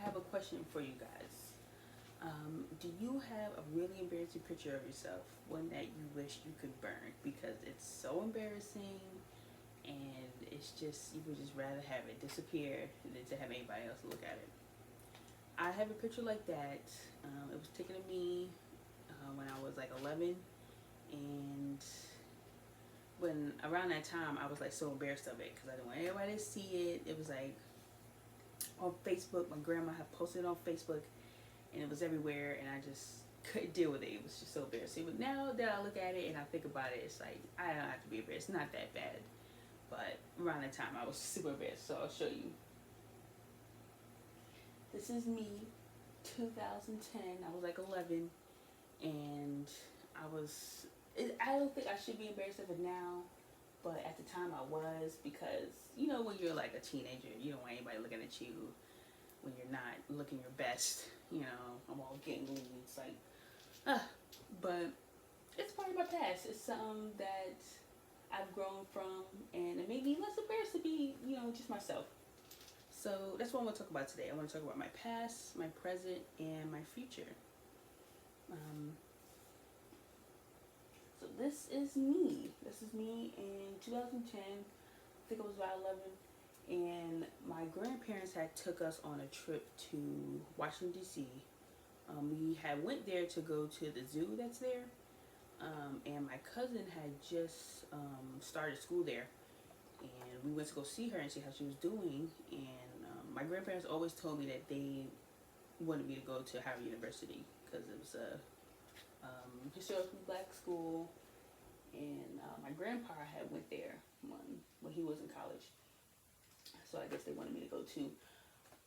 I have a question for you guys. Do you have a really embarrassing picture of yourself, one that you wish you could burn because it's so embarrassing and it's just, you would just rather have it disappear than to have anybody else look at it? I have a picture like that. It was taken of me when I was like 11, and when around that time I was like so embarrassed of it because I didn't want everybody to see it. It was like on Facebook. My grandma had posted it on Facebook, and it was everywhere, and I just couldn't deal with it. It was just so embarrassing. But now that I look at it and I think about it, it's like I don't have to be embarrassed. It's not that bad. But around that time, I was super embarrassed. So I'll show you. This is me, 2010. I was like 11, and I was. I don't think I should be embarrassed of it now, but at the time I was, because you know when you're like a teenager, you don't want anybody looking at you when you're not looking your best. You know, I'm all gangly. It's like, ah, but it's part of my past. It's something that I've grown from, and it made me less embarrassed to be, just myself. So that's what I want to talk about today. I want to talk about my past, my present, and my future. Um, so this is me. This is me in 2010. I think I was about 11, and my grandparents had took us on a trip to Washington D.C. We had went there to go to the zoo that's there, and my cousin had just started school there, and we went to go see her and see how she was doing. And my grandparents always told me that they wanted me to go to Howard University because it was a historically black school, and my grandpa had went there when he was in college, so I guess they wanted me to go too.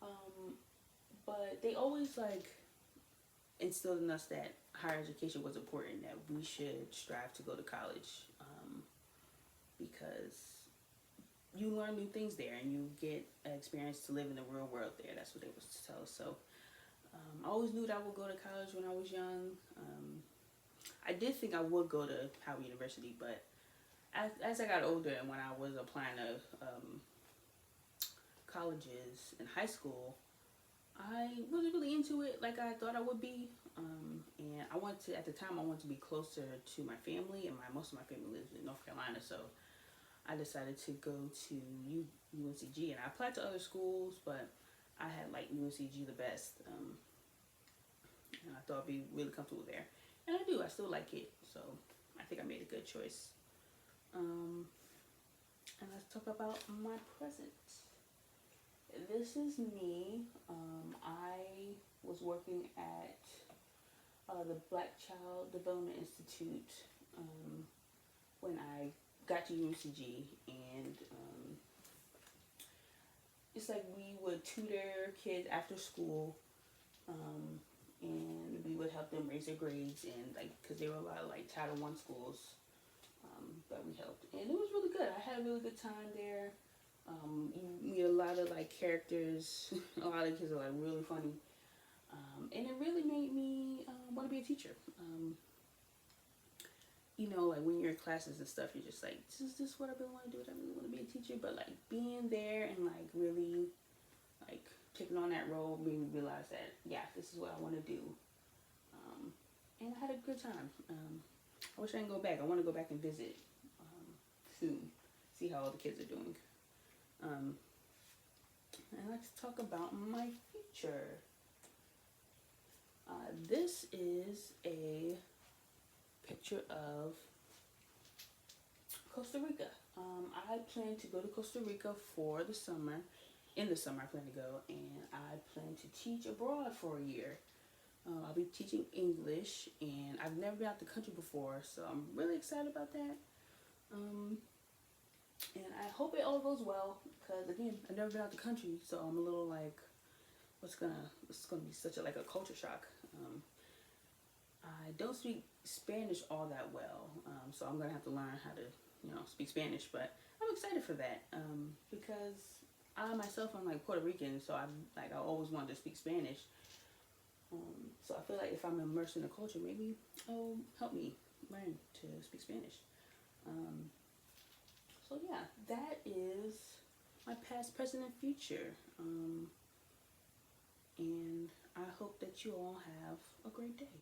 Um, but they always like instilled in us that higher education was important, that we should strive to go to college, because you learn new things there and you get an experience to live in the real world there. That's what they was to tell us. So I always knew that I would go to college when I was young. I did think I would go to Howard University, but as I got older and when I was applying to colleges in high school, I wasn't really into it like I thought I would be. And I wanted to, at the time, I wanted to be closer to my family, and most of my family lives in North Carolina, so I decided to go to UNCG, and I applied to other schools, but I had like UNCG the best, and I thought I'd be really comfortable there, and I do. I still like it, so I think I made a good choice. Um, and let's talk about my present. This is me. I was working at the Black Child Development Institute when I got to UNCG, and it's like we would tutor kids after school, and we would help them raise their grades, and like because there were a lot of like Title I schools that we helped, and it was really good. I had a really good time there. You meet a lot of like characters. A lot of kids are like really funny, and it really made me want to be a teacher. Like when you're in classes and stuff, you're just like, is this what I really want to do? I really want to be a teacher. But like being there and like really like taking on that role made me realize that yeah, this is what I want to do. And I had a good time. I wish I can go back. I want to go back and visit soon, see how all the kids are doing. Um, and let's talk about my future. This is a picture of Costa Rica. I plan to go to Costa Rica for the summer. In the summer, I plan to go, and I plan to teach abroad for a year. I'll be teaching English, and I've never been out the country before, so I'm really excited about that. And I hope it all goes well, because again, I've never been out the country, so I'm a little like, it's gonna be such a like a culture shock. I don't speak Spanish all that well, so I'm gonna have to learn how to speak Spanish. But I'm excited for that, because I myself am like Puerto Rican, so I always wanted to speak Spanish. So I feel like if I'm immersed in the culture, maybe it'll help me learn to speak Spanish. So yeah, that is my past, present, and future. And hope that you all have a great day.